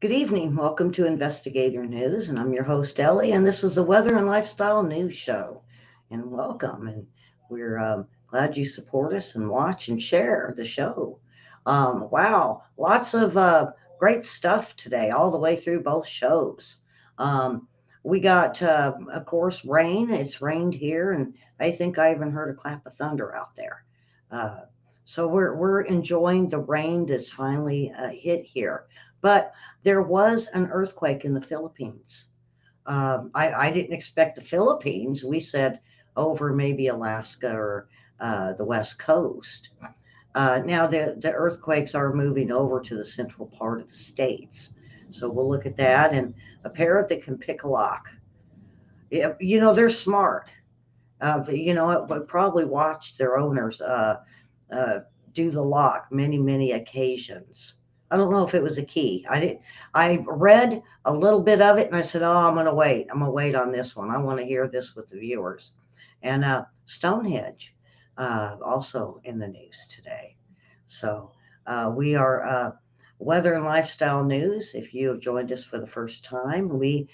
Good evening. Welcome to Investigator News, and I'm your host, Ellie, and this is the Weather and Lifestyle News Show. And welcome, and we're glad you support us and watch and share the show. Wow, lots of great stuff today, all the way through both shows. Um, we got, of course, rain. It's rained here, and I think I even heard a clap of thunder out there. Uh, so we're enjoying the rain that's finally hit here. But there was an earthquake in the Philippines. I didn't expect the Philippines. We said over maybe Alaska or the West Coast. Now the earthquakes are moving over to the central part of the states. So we'll look at that. And a parrot that can pick a lock. Yeah, they're smart. It probably watched their owners uh, do the lock many occasions. I don't know if it was a key. I read a little bit of it and I said, "Oh, I'm gonna wait. I'm gonna wait on this one. I want to hear this with the viewers." And Stonehenge, also in the news today. So we are weather and lifestyle news. If you have joined us for the first time, we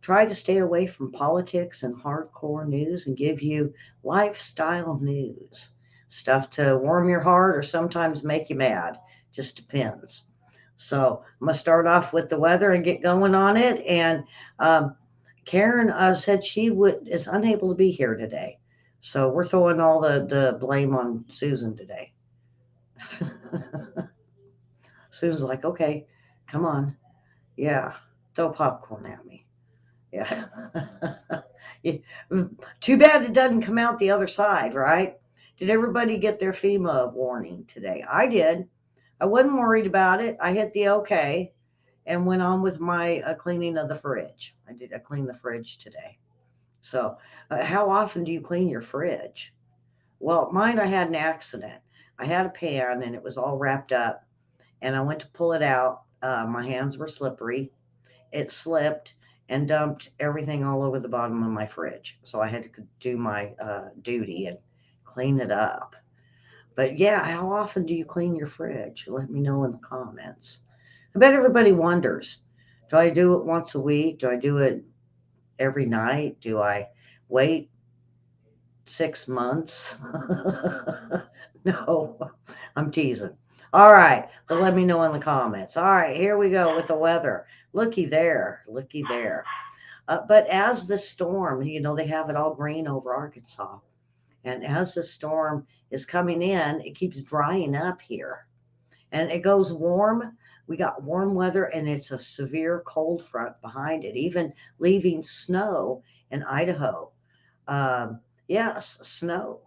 try to stay away from politics and hardcore news and give you lifestyle news, stuff to warm your heart or sometimes make you mad. Just depends. So I'm gonna start off with the weather and get going on it. And um, Karen said she is unable to be here today, so we're throwing all the blame on Susan today. Susan's like, okay, come on, yeah, throw popcorn at me. Yeah. Yeah. Too bad it doesn't come out the other side, right? Did everybody get their FEMA warning today? I did. I wasn't worried about it. I hit the okay and went on with my cleaning of the fridge. I cleaned the fridge today. So, how often do you clean your fridge? Well, mine, I had an accident. I had a pan and it was all wrapped up, and I went to pull it out. My hands were slippery. It slipped and dumped everything all over the bottom of my fridge. So I had to do my duty and clean it up. But yeah, how often do you clean your fridge? Let me know in the comments. I bet everybody wonders, do I do it once a week? Do I do it every night? Do I wait 6 months? No, I'm teasing. All right, but let me know in the comments. All right, here we go with the weather. Looky there, looky there. But as the storm, they have it all green over Arkansas. And as the storm is coming in, it keeps drying up here and it goes warm. We got warm weather and it's a severe cold front behind it, even leaving snow in Idaho. Yes, snow.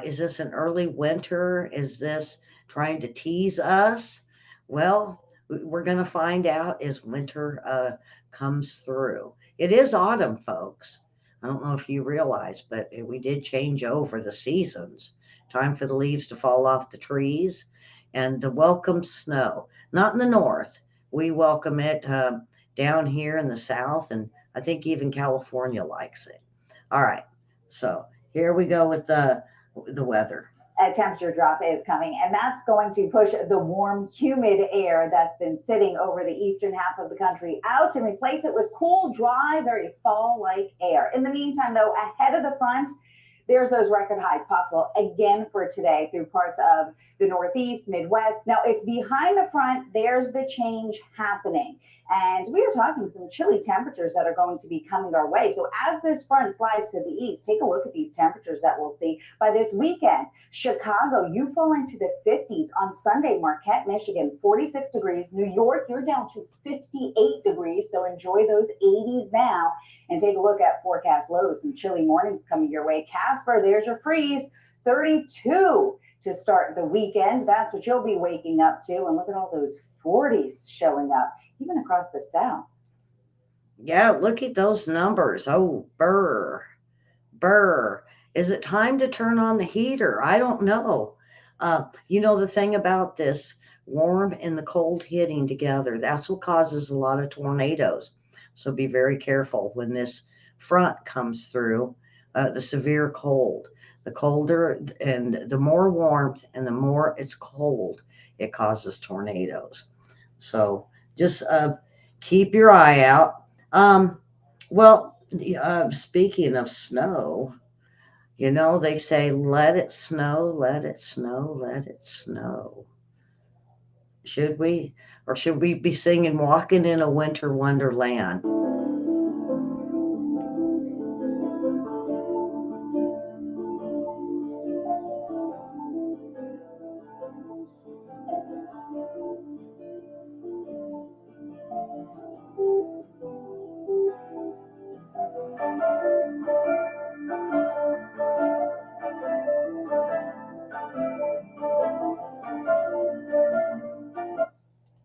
Is this an early winter? Is this trying to tease us? Well, we're going to find out as winter comes through. It is autumn, folks. I don't know if you realize, but we did change over the seasons. Time for the leaves to fall off the trees and the welcome snow. Not in the north. We welcome it down here in the south, and I think even California likes it. All right. So here we go with the weather. A temperature drop is coming, and that's going to push the warm, humid air that's been sitting over the eastern half of the country out and replace it with cool, dry, very fall like air. In the meantime, though, ahead of the front, there's those record highs possible again for today through parts of the Northeast, Midwest. Now it's behind the front. There's the change happening. And we are talking some chilly temperatures that are going to be coming our way. So as this front slides to the east, take a look at these temperatures that we'll see by this weekend. Chicago, you fall into the 50s on Sunday. Marquette, Michigan, 46 degrees. New York, you're down to 58 degrees. So enjoy those 80s now. And take a look at forecast lows. Some chilly mornings coming your way. Casper, there's your freeze, 32 to start the weekend. That's what you'll be waking up to. And look at all those 40s showing up, even across the south. Yeah, look at those numbers. Oh, burr, burr. Is it time to turn on the heater? I don't know. The thing about this warm and the cold hitting together, that's what causes a lot of tornadoes. So be very careful when this front comes through, the severe cold. The colder and the more warmth and the more it's cold, it causes tornadoes. So just keep your eye out. Well, speaking of snow, they say, let it snow, let it snow, let it snow. Should we? Or should we be singing Walking in a Winter Wonderland?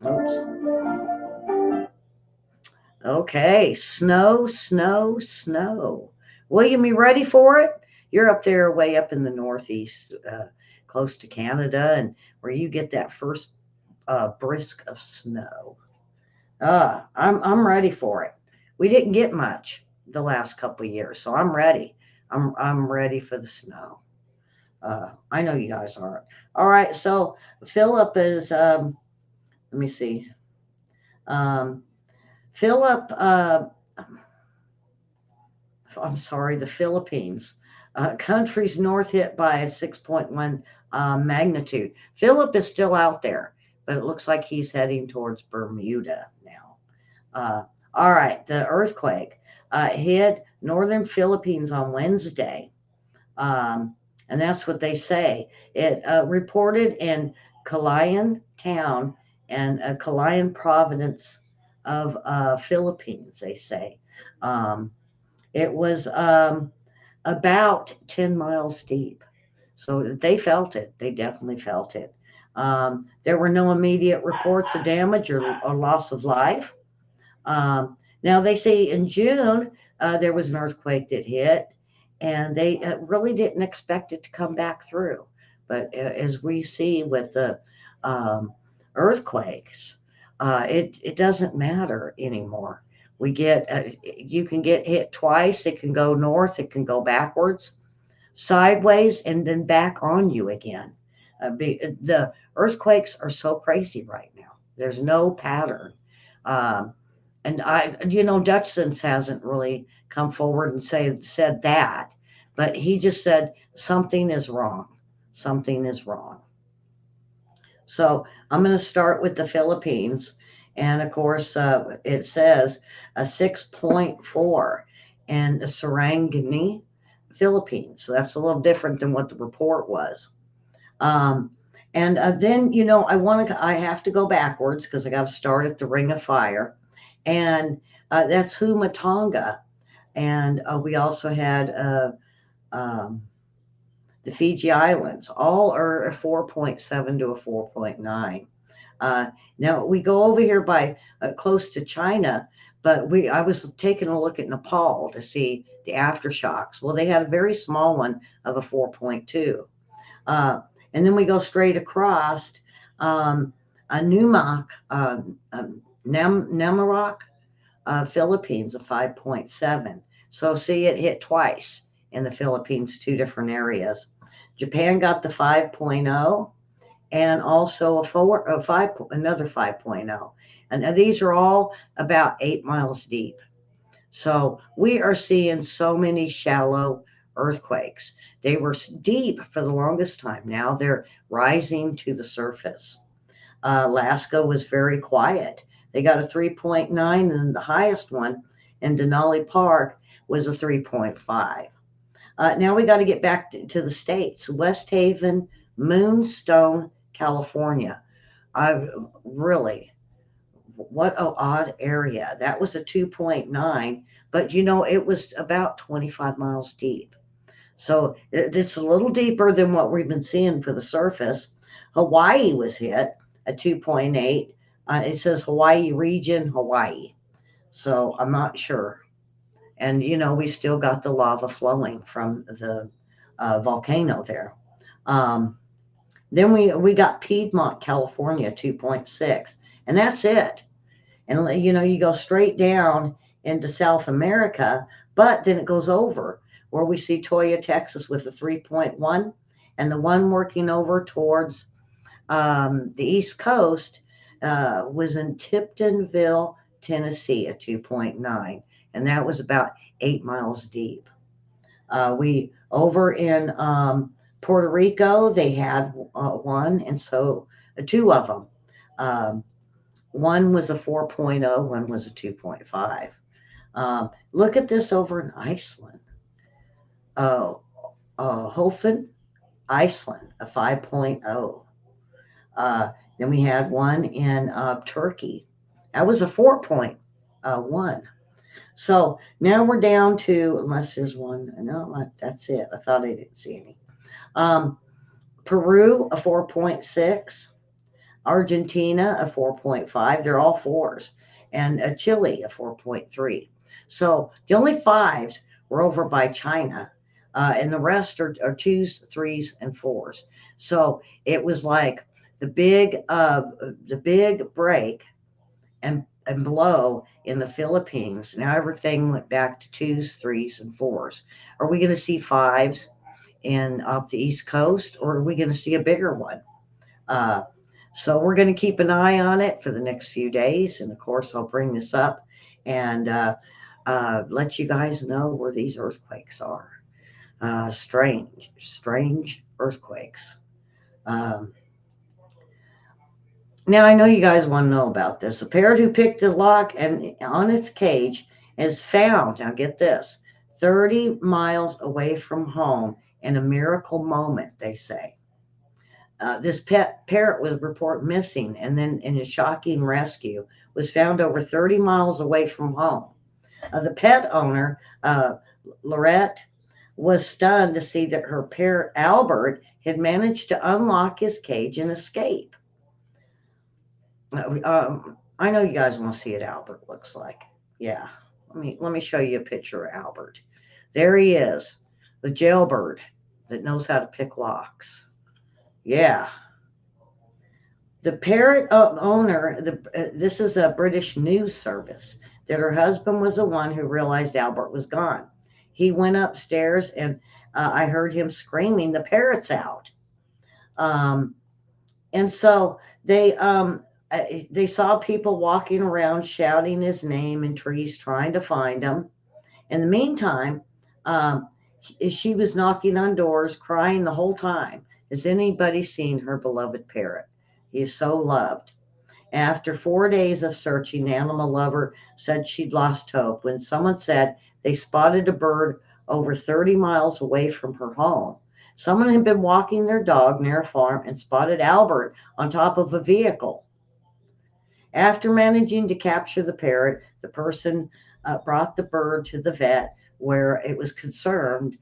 Oops. Okay, snow, snow, snow. William, you ready for it? You're up there, way up in the Northeast, close to Canada, and where you get that first brisk of snow. I'm ready for it. We didn't get much the last couple of years, so I'm ready. I'm ready for the snow. I know you guys aren't. All right, so Philip is. Let me see. Um, Philip. I'm sorry, the Philippines. Countries north hit by a 6.1 magnitude. Philip is still out there, but it looks like he's heading towards Bermuda now. Uh, all right, the earthquake hit northern Philippines on Wednesday. Um, and that's what they say. It reported in Calayan town and Calayan province of Philippines, they say. Um, it was about 10 miles deep. So they felt it. They definitely felt it. There were no immediate reports of damage or loss of life. Now, they say in June, there was an earthquake that hit, and they really didn't expect it to come back through. But as we see with the um, earthquakes, it doesn't matter anymore. You can get hit twice. It can go north, it can go backwards, sideways, and then back on you again. The earthquakes are so crazy right now. There's no pattern. Um, and Dutchens hasn't really come forward and said that, but he just said something is wrong. Something is wrong. So I'm going to start with the Philippines, and of course, it says a 6.4 in Sarangani, Philippines. So that's a little different than what the report was. Um, and then I have to go backwards because I got to start at the Ring of Fire, and that's Humatonga, and we also had um, the Fiji Islands. All are a 4.7 to a 4.9. Now we go over here by close to China, but I was taking a look at Nepal to see the aftershocks. Well, they had a very small one of a 4.2. And then we go straight across a Numak, Namarok, Philippines, a 5.7. So see, it hit twice in the Philippines, two different areas. Japan got the 5.0 and also another 5.0. And these are all about 8 miles deep. So we are seeing so many shallow earthquakes. They were deep for the longest time. Now they're rising to the surface. Alaska was very quiet. They got a 3.9, and the highest one in Denali Park was a 3.5. Now we got to get back to the states. West Haven, Moonstone, California. I really, what an odd area. That was a 2.9, but it was about 25 miles deep. So it's a little deeper than what we've been seeing for the surface. Hawaii was hit at 2.8. It says Hawaii region, Hawaii. So I'm not sure. And, we still got the lava flowing from the volcano there. Um, then we got Piedmont, California, 2.6. And that's it. And, you go straight down into South America, but then it goes over where we see Toya, Texas with a 3.1, and the one working over towards the East Coast, was in Tiptonville, Tennessee at 2.9, and that was about 8 miles deep. We over in Puerto Rico, they had one, and so two of them. Um, one was a 4.0, one was a 2.5. Look at this over in Iceland. Uh, Hofen, Iceland, a 5.0. Uh, then we had one in Turkey. That was a 4.1. So now we're down to, unless there's one, no, that's it. I thought I didn't see any. Um, Peru, a 4.6. Argentina, a 4.5. They're all fours. And Chile, a 4.3. So the only fives were over by China. And the rest are twos, threes, and fours. So it was like the big break and blow in the Philippines. Now everything went back to twos, threes, and fours. Are we going to see fives in off the East Coast, or are we going to see a bigger one? Uh, so we're going to keep an eye on it for the next few days, and of course I'll bring this up and let you guys know where these earthquakes are. Strange earthquakes. Um, Now I know you guys want to know about this. A parrot who picked a lock and on its cage is found. Now get this, 30 miles away from home in a miracle moment, they say. This pet parrot was reported missing and then in a shocking rescue was found over 30 miles away from home. The pet owner, Lorette, was stunned to see that her parrot Albert had managed to unlock his cage and escape. I know you guys want to see what Albert looks like. Yeah, let me show you a picture of Albert. There he is, the jailbird that knows how to pick locks. Yeah, the parrot owner. This is a British news service that her husband was the one who realized Albert was gone. He went upstairs and I heard him screaming, "The parrot's out!" Um, And so they saw people walking around shouting his name in trees trying to find him. In the meantime, um, she was knocking on doors, crying the whole time. Has anybody seen her beloved parrot? He is so loved. After 4 days of searching, the animal lover said she'd lost hope when someone said they spotted a bird over 30 miles away from her home. Someone had been walking their dog near a farm and spotted Albert on top of a vehicle. After managing to capture the parrot, the person brought the bird to the vet where it was confirmed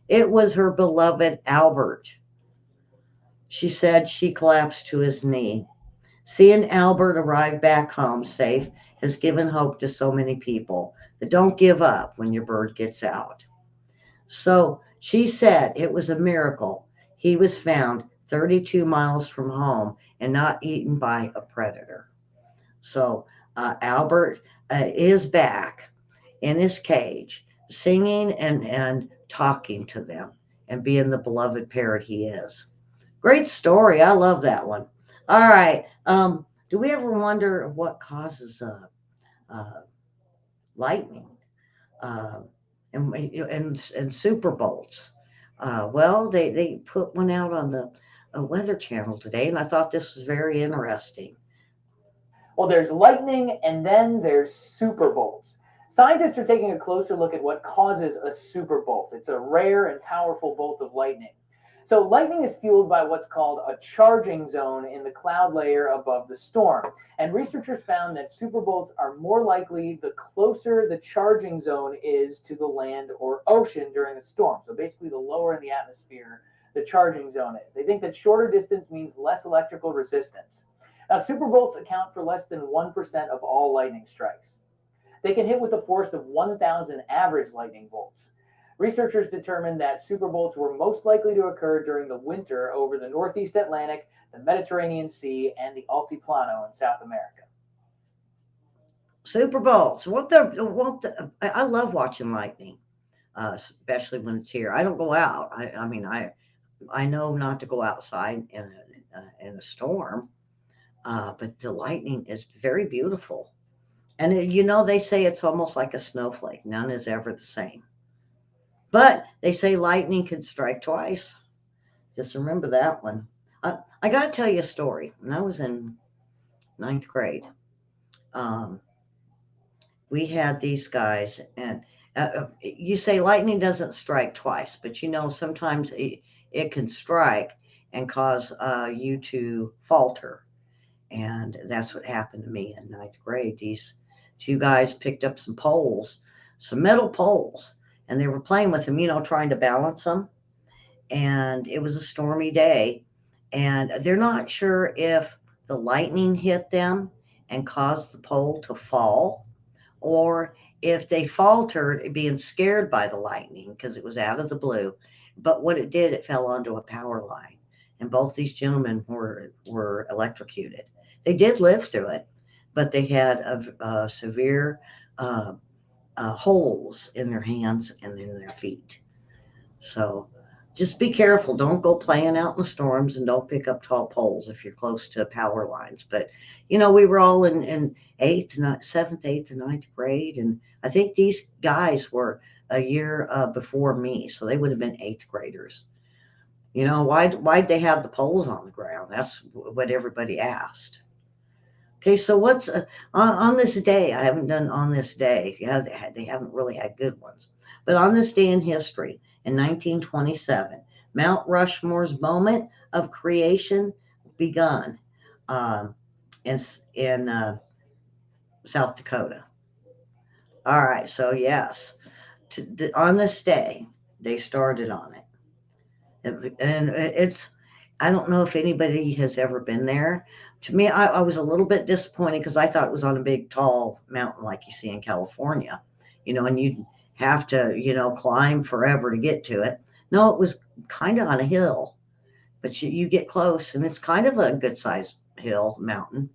it was her beloved Albert. She said she collapsed to his knee. Seeing Albert arrive back home safe has given hope to so many people that don't give up when your bird gets out. So she said it was a miracle he was found 32 miles from home and not eaten by a predator. So Albert is back in his cage, singing and talking to them and being the beloved parrot he is. Great story. I love that one. All right. Do we ever wonder what causes uh, lightning uh, and super bolts? Well, they put one out on the Weather Channel today, and I thought this was very interesting. Well, there's lightning and then there's super bolts. Scientists are taking a closer look at what causes a super bolt. It's a rare and powerful bolt of lightning. So, lightning is fueled by what's called a charging zone in the cloud layer above the storm. And researchers found that superbolts are more likely the closer the charging zone is to the land or ocean during a storm. So, basically, the lower in the atmosphere the charging zone is. They think that shorter distance means less electrical resistance. Now, superbolts account for less than 1% of all lightning strikes. They can hit with a force of 1,000 average lightning bolts. Researchers determined that superbolts were most likely to occur during the winter over the Northeast Atlantic, the Mediterranean Sea, and the Altiplano in South America. Super bolts. I love watching lightning, especially when it's here. I don't go out. I mean, I know not to go outside in a storm. But the lightning is very beautiful. And you know, they say it's almost like a snowflake. None is ever the same. But they say lightning can strike twice. Just remember that one. I got to tell you a story. When I was in ninth grade, um, we had these guys, and you say lightning doesn't strike twice, but you know, sometimes it can strike and cause you to falter. And that's what happened to me in ninth grade. These two guys picked up some poles, some metal poles, and they were playing with them, you know, trying to balance them. And it was a stormy day. And they're not sure if the lightning hit them and caused the pole to fall, or if they faltered being scared by the lightning because it was out of the blue. But what it did, it fell onto a power line, and both these gentlemen were electrocuted. They did live through it, but they had a severe uh, holes in their hands and in their feet. So just be careful. Don't go playing out in the storms, and don't pick up tall poles if you're close to power lines. But, you know, we were all in seventh, eighth, and ninth grade. And I think these guys were a year before me. So they would have been eighth graders. You know, why'd they have the poles on the ground? That's what everybody asked. Okay, so what's on this day? I haven't done on this day. Yeah, they haven't really had good ones. But on this day in history, in 1927, Mount Rushmore's moment of creation begun um, in South Dakota. All right, so yes, on this day they started on it. And it's, I don't know if anybody has ever been there. To me, I was a little bit disappointed because I thought it was on a big tall mountain like you see in California, you know, and you'd have to, you know, climb forever to get to it. No, it was kind of on a hill, but you get close, and it's kind of a good sized hill mountain.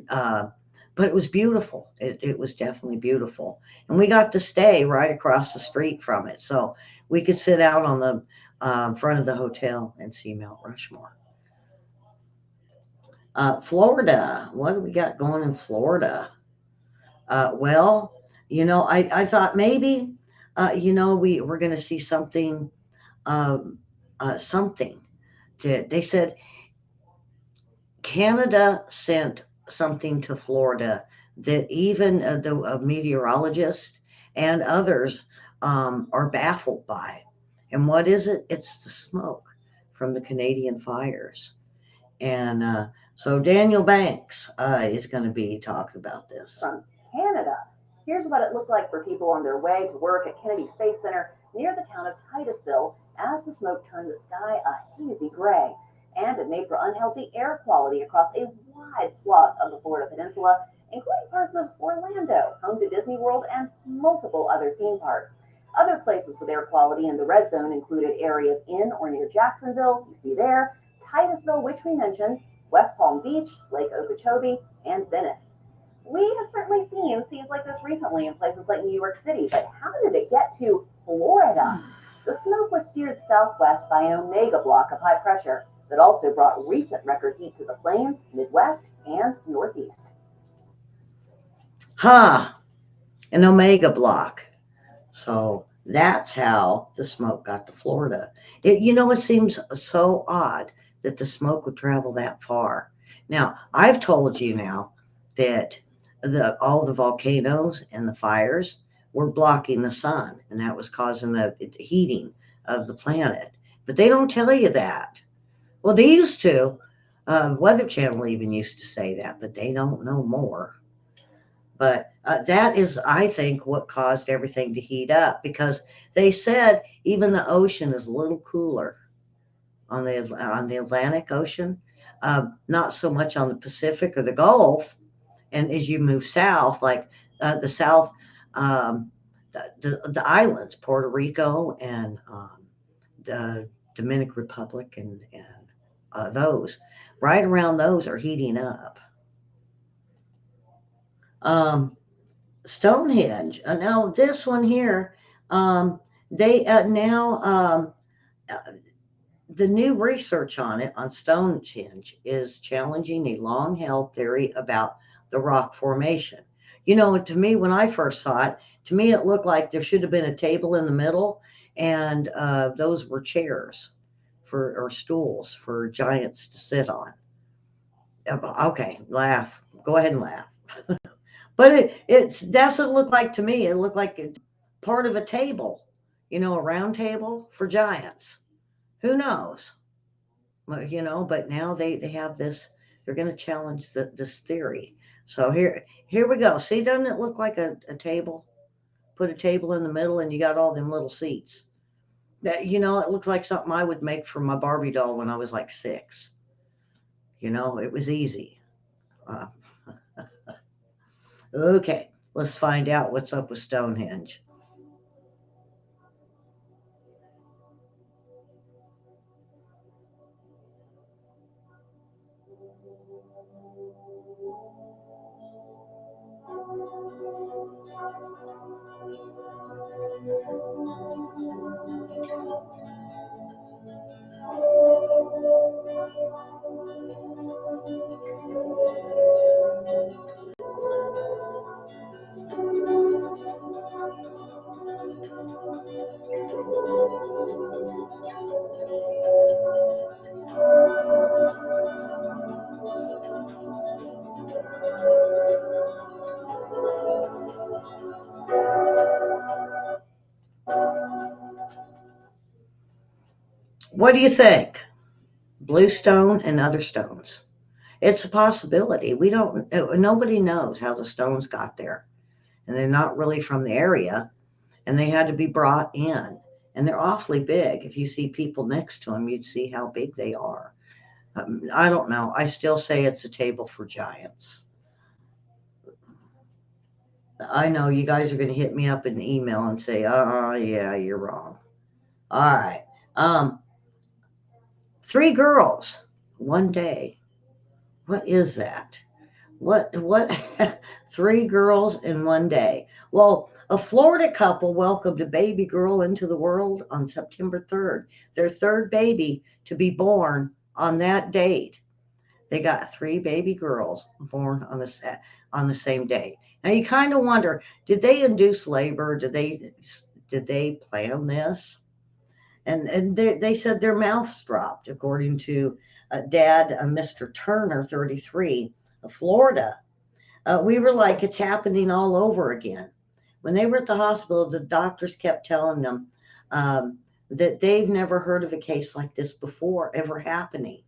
uh, but it was beautiful. It was definitely beautiful. And we got to stay right across the street from it. So we could sit out on the front of the hotel and see Mount Rushmore. Florida. What do we got going in Florida? Well, you know, I thought maybe, you know, we're going to see something, um, something. They said Canada sent something to Florida that even the meteorologists and others are baffled by. And what is it? It's the smoke from the Canadian fires. And so Daniel Banks is going to be talking about this. From Canada. Here's what it looked like for people on their way to work at Kennedy Space Center near the town of Titusville as the smoke turned the sky a hazy gray. And it made for unhealthy air quality across a wide swath of the Florida Peninsula, including parts of Orlando, home to Disney World and multiple other theme parks. Other places with air quality in the red zone included areas in or near Jacksonville, you see there, Titusville, which we mentioned, West Palm Beach, Lake Okeechobee, and Venice. We have certainly seen scenes like this recently in places like New York City, but how did it get to Florida? The smoke was steered southwest by an omega block of high pressure that also brought recent record heat to the plains, Midwest, and Northeast. Ha! An omega block. So that's how the smoke got to Florida. You know, it seems so odd that the smoke would travel that far. Now, I've told you now that all the volcanoes and the fires were blocking the sun, and that was causing the heating of the planet. But they don't tell you that. Well, they used to. Weather Channel even used to say that, but they don't know more. But that is, I think, what caused everything to heat up, because they said even the ocean is a little cooler on the Atlantic Ocean, not so much on the Pacific or the Gulf. And as you move south, like the south, um, the islands, Puerto Rico and the Dominican Republic, and those right around those are heating up. Um, Stonehenge. Now this one here, they now uh, the new research on it, on Stonehenge, is challenging a long held theory about the rock formation. To me, when I first saw it, to me, it looked like there should have been a table in the middle, and those were chairs or stools for giants to sit on. Okay, laugh. Go ahead and laugh. But that's what it looked like to me. It looked like part of a table, a round table for giants. Who knows? Well, but now they have this. They're going to challenge this theory. So here we go. See, doesn't it look like a table? Put a table in the middle, and you got all them little seats. It looks like something I would make for my Barbie doll when I was like 6. It was easy. Uh, okay, let's find out what's up with Stonehenge. What do you think? Bluestone and other stones. It's a possibility. We don't. Nobody knows how the stones got there, and they're not really from the area, and they had to be brought in, and they're awfully big. If you see people next to them, you'd see how big they are. I don't know. I still say it's a table for giants. I know you guys are going to hit me up in an email and say, yeah, you're wrong. All right. Um, 3 girls, one day. What is that? What 3 girls in one day? Well, a Florida couple welcomed a baby girl into the world on September 3rd, their third baby to be born on that date. They got 3 baby girls born on the same day. Now you kind of wonder, did they induce labor? Did they plan this? And they said their mouths dropped, according to Dad, Mr. Turner, 33, of Florida. We were like, it's happening all over again. When they were at the hospital, the doctors kept telling them that they've never heard of a case like this before ever happening.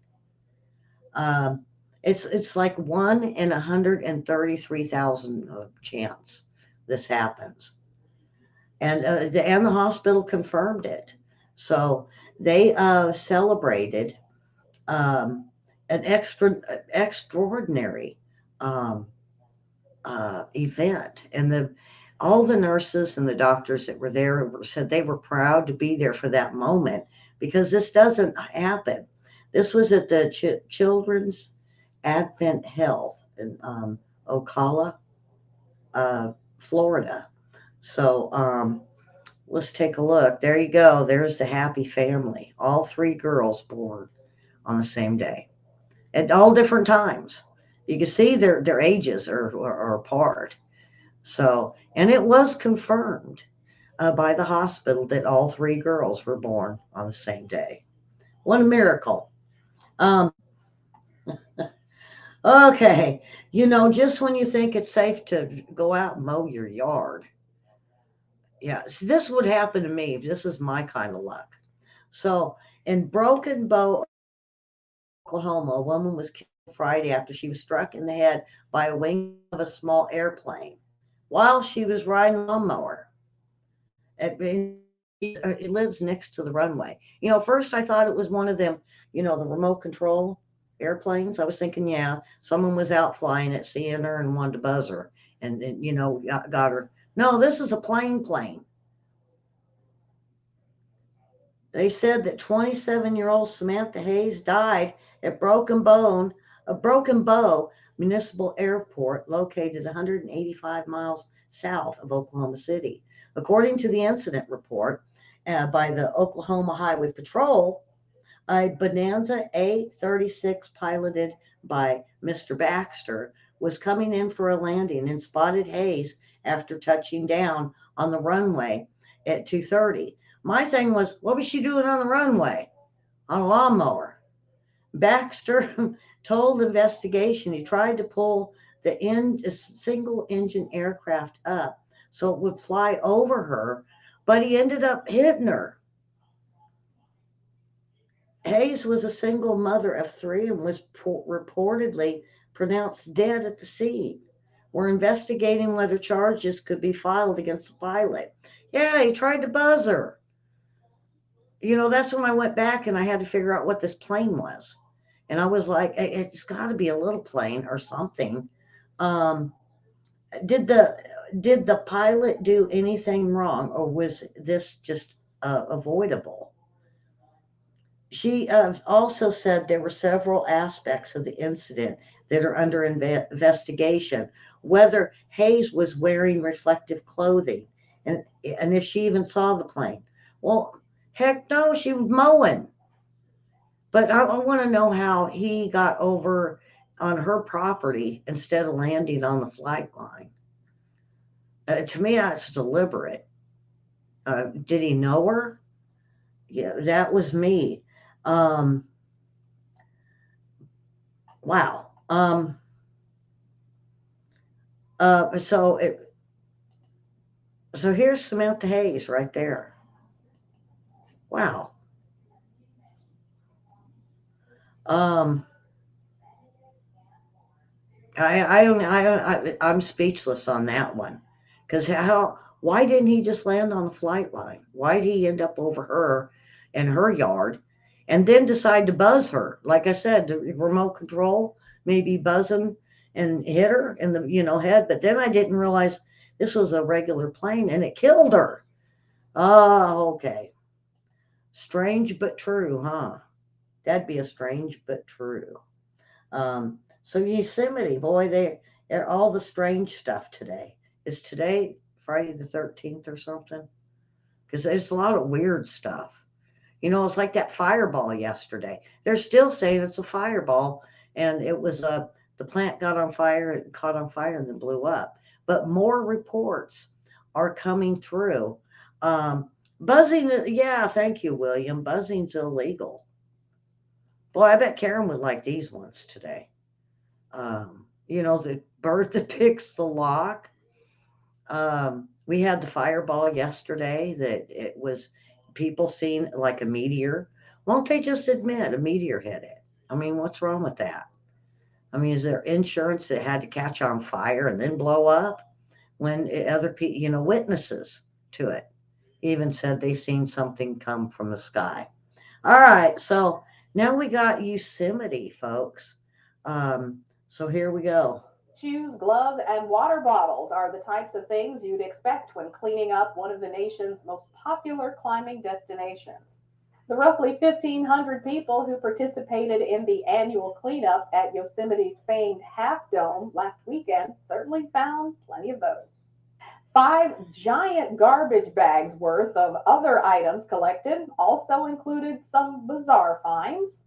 Um, it's like 1 in 133,000 chance this happens, and the hospital confirmed it. So they celebrated um, an extraordinary um, event, and the all the nurses and the doctors that were there said they were proud to be there for that moment because this doesn't happen. This was at the Children's Advent Health in Ocala, Florida. So let's take a look. There you go. There's the happy family. All 3 girls born on the same day at all different times. You can see their ages are apart. So, and it was confirmed by the hospital that all 3 girls were born on the same day. What a miracle. Um, okay, just when you think it's safe to go out and mow your yard. Yeah, so this would happen to me. This is my kind of luck. So, in Broken Bow, Oklahoma, a woman was killed Friday after she was struck in the head by a wing of a small airplane while she was riding a lawnmower. It lives next to the runway. First I thought it was one of them, the remote control airplanes. I was thinking, yeah, someone was out flying it, seeing her, and wanted to buzz her, and got her. No, this is a plane. They said that 27-year-old Samantha Hayes died at Broken Bow Municipal Airport, located 185 miles south of Oklahoma City. According to the incident report by the Oklahoma Highway Patrol, A Bonanza A36 piloted by Mr. Baxter was coming in for a landing and spotted Hayes after touching down on the runway at 2:30. My thing was, what was she doing on the runway? On a lawnmower. Baxter told investigation he tried to pull a single engine aircraft up so it would fly over her, but he ended up hitting her. Hayes was a single mother of three and was reportedly pronounced dead at the scene. We're investigating whether charges could be filed against the pilot. Yeah, he tried to buzz her. That's when I went back and I had to figure out what this plane was. And I was like, it's got to be a little plane or something. Um, did the did the pilot do anything wrong, or was this just avoidable? She also said there were several aspects of the incident that are under investigation. Whether Hayes was wearing reflective clothing, and if she even saw the plane. Well, heck no, she was mowing. But I want to know how he got over on her property instead of landing on the flight line. To me, that's deliberate. Did he know her? Yeah, that was me. Um, wow. Uh, so it, so here's Samantha Hayes right there. Wow. Um, I don't I'm speechless on that one, because why didn't he just land on the flight line? Why did he end up over her in her yard, and then decide to buzz her? Like I said, the remote control maybe buzz him and hit her in the head. But then I didn't realize this was a regular plane and it killed her. Oh, okay. Strange but true, huh? That'd be a strange but true. So Yosemite, boy, they're all the strange stuff today. Is today Friday the 13th or something? Because there's a lot of weird stuff. It's like that fireball yesterday. They're still saying it's a fireball, and it was the plant got on fire, it caught on fire, and then blew up. But more reports are coming through. Buzzing, yeah, thank you, William. Buzzing's illegal. Boy, I bet Karen would like these ones today. The bird that picks the lock. We had the fireball yesterday that it was people seen like a meteor. Won't they just admit a meteor hit it? I mean, what's wrong with that? I mean, is there insurance that had to catch on fire and then blow up when other people, witnesses to it even said they seen something come from the sky? All right, so now we got Yosemite, folks. So here we go. Shoes, gloves, and water bottles are the types of things you'd expect when cleaning up one of the nation's most popular climbing destinations. The roughly 1,500 people who participated in the annual cleanup at Yosemite's famed Half Dome last weekend certainly found plenty of those. 5 giant garbage bags worth of other items collected also included some bizarre finds.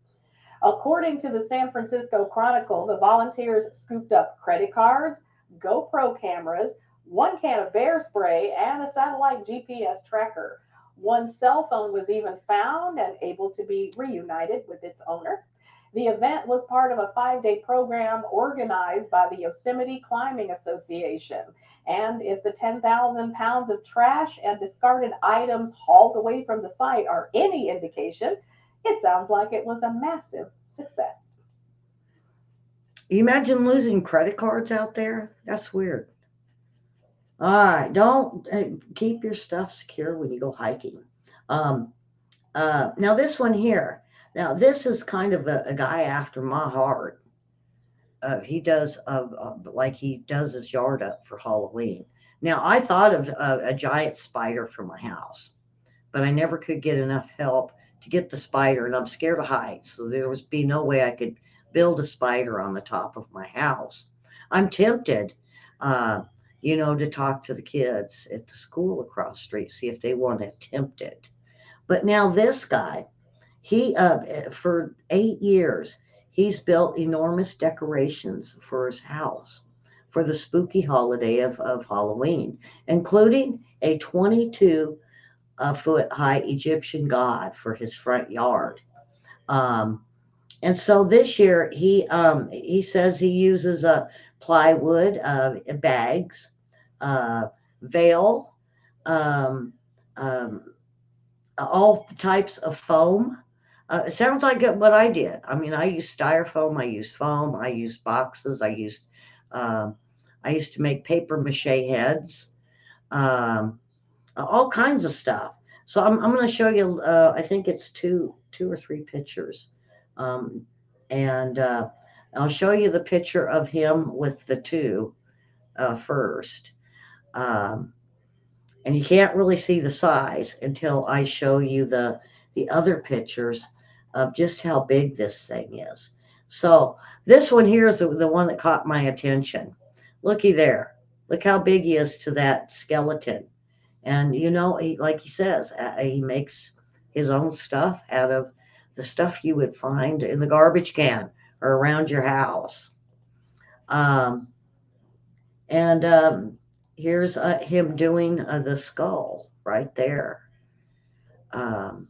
According to the San Francisco Chronicle, the volunteers scooped up credit cards, GoPro cameras, 1 can of bear spray, and a satellite GPS tracker. One cell phone was even found and able to be reunited with its owner. The event was part of a 5-day program organized by the Yosemite Climbing Association. And if the 10,000 pounds of trash and discarded items hauled away from the site are any indication, it sounds like it was a massive success. You imagine losing credit cards out there? That's weird. All right, don't keep your stuff secure when you go hiking. Um, now this one here. Now this is kind of a guy after my heart. He does his yard up for Halloween. Now I thought of a giant spider for my house, but I never could get enough help to get the spider, and I'm scared of heights, so there was be no way I could build a spider on the top of my house. I'm tempted, uh, to talk to the kids at the school across the street, see if they want to attempt it. But now this guy, He for 8 years he's built enormous decorations for his house for the spooky holiday of Halloween, including a 22 foot high Egyptian god for his front yard. Um, and so this year he says he uses plywood, bags, uh, veil, um, um, all types of foam. It sounds like what I did. I mean, I used styrofoam, I used foam, I used boxes, um, I used to make paper mache heads, um, all kinds of stuff. So I'm going to show you. I think it's two or three pictures, um, and I'll show you the picture of him with the two first. Um, and you can't really see the size until I show you the other pictures of just how big this thing is. So this one here is the one that caught my attention. Looky there. Look how big he is to that skeleton. And like he says, he makes his own stuff out of the stuff you would find in the garbage can or around your house. Um, and here's him doing the skull right there. Um,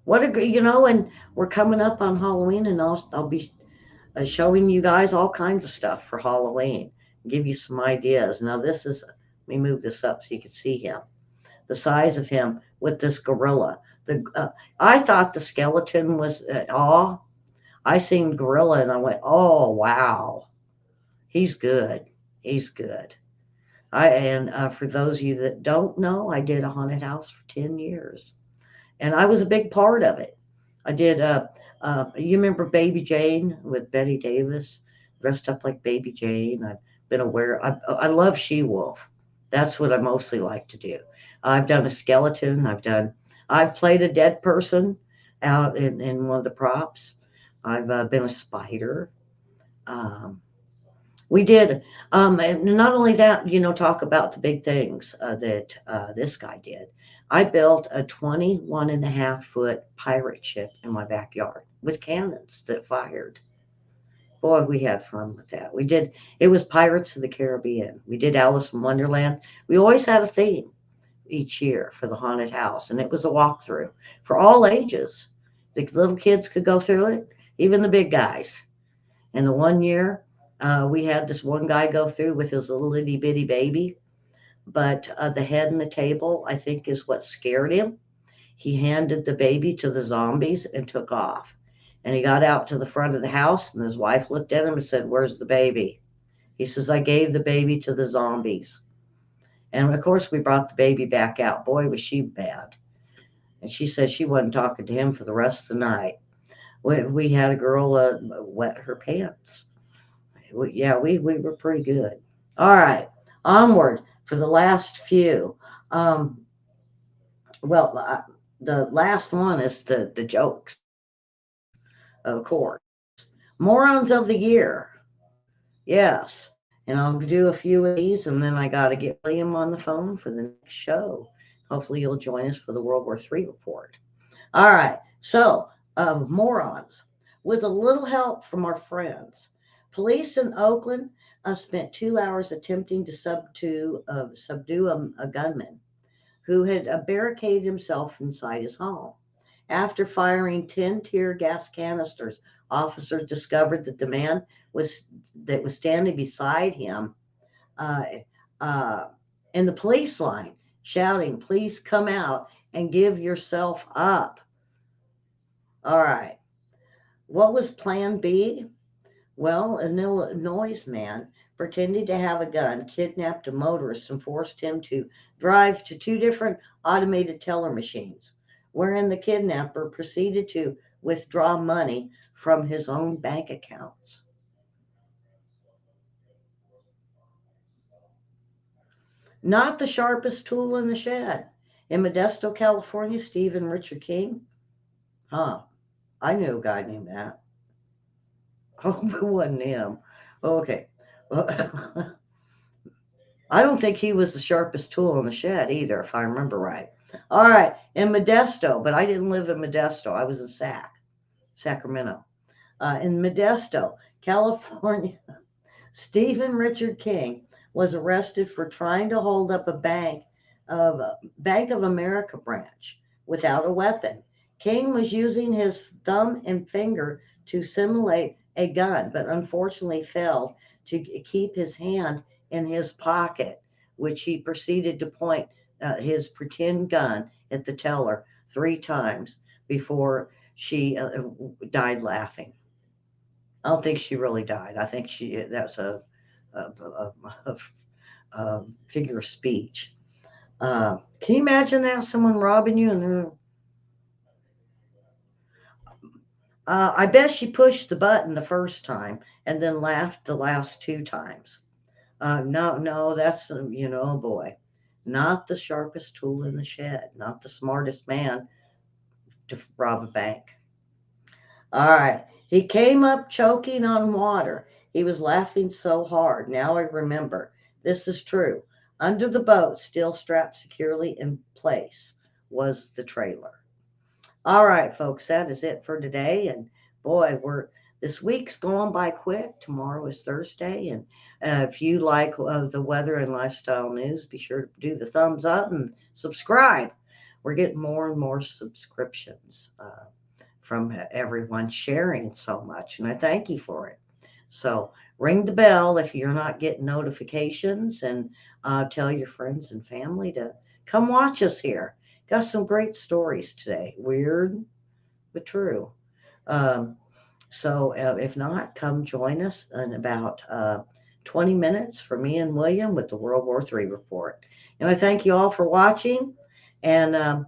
what a and we're coming up on Halloween, and I'll be showing you guys all kinds of stuff for Halloween, give you some ideas. Now this is, let me move this up so you can see him, the size of him with this gorilla. I thought the skeleton was awe. I seen gorilla and I went, oh wow, he's good. He's good. For those of you that don't know, I did a haunted house for 10 years, and I was a big part of it. I did. You remember Baby Jane with Betty Davis, dressed up like Baby Jane. I've been aware. I love She Wolf. That's what I mostly like to do. I've done a skeleton. I've played a dead person out in one of the props. I've been a spider. Um, we did. And not only that, talk about the big things that this guy did. I built a 21.5 foot pirate ship in my backyard with cannons that fired. Boy, we had fun with that. We did, it was Pirates of the Caribbean. We did Alice in Wonderland. We always had a theme each year for the haunted house, and it was a walkthrough for all ages. The little kids could go through it, even the big guys. And the one year, we had this one guy go through with his little itty bitty baby, but the head and the table, I think, is what scared him. He handed the baby to the zombies and took off. And he got out to the front of the house, and his wife looked at him and said, "Where's the baby?" He says, "I gave the baby to the zombies." And of course, we brought the baby back out. Boy, was she bad. And she said she wasn't talking to him for the rest of the night. We had a girl wet her pants. We were pretty good. All right, onward for the last few. Um, well, the last one is the jokes, of course. Morons of the year, yes. And I'll do a few of these, and then I got to get William on the phone for the next show. Hopefully, you'll join us for the World War III report. All right, so morons. With a little help from our friends, police in Oakland spent 2 hours attempting to subdue a gunman who had barricaded himself inside his home. After firing 10 tear gas canisters, officers discovered that the man that was standing beside him uh, uh, in the police line, shouting, "Please come out and give yourself up." All right. What was plan B? Well, an Illinois man pretending to have a gun kidnapped a motorist and forced him to drive to two different automated teller machines, wherein the kidnapper proceeded to withdraw money from his own bank accounts. Not the sharpest tool in the shed. In Modesto, California, Steve and Richard King. Huh. I knew a guy named that. Hope it wasn't him. Okay. Well, I don't think he was the sharpest tool in the shed either, if I remember right. All right, in Modesto, but I didn't live in Modesto. I was in Sac. Sacramento. In Modesto, California, Stephen Richard King was arrested for trying to hold up a Bank of America branch without a weapon. King was using his thumb and finger to simulate a gun, but unfortunately failed to keep his hand in his pocket, which he proceeded to point his pretend gun at the teller 3 times before she died laughing. I don't think she really died. I think that's a figure of speech. Can you imagine that someone robbing you and I bet she pushed the button the first time and then laughed the last 2 times. No, no, that's boy, not the sharpest tool in the shed, not the smartest man to rob a bank. All right. He came up choking on water. He was laughing so hard. Now I remember. This is true. Under the boat, still strapped securely in place, was the trailer. All right, folks, that is it for today. And boy, we're this week's going by quick. Tomorrow is Thursday, and if you like the weather and lifestyle news, be sure to do the thumbs up and subscribe. We're getting more and more subscriptions from everyone sharing so much, and I thank you for it. So ring the bell if you're not getting notifications, and tell your friends and family to come watch us here. Got some great stories today, weird but true. Um, so if not, come join us in about 20 minutes for me and William with the World War III report. And I thank you all for watching, and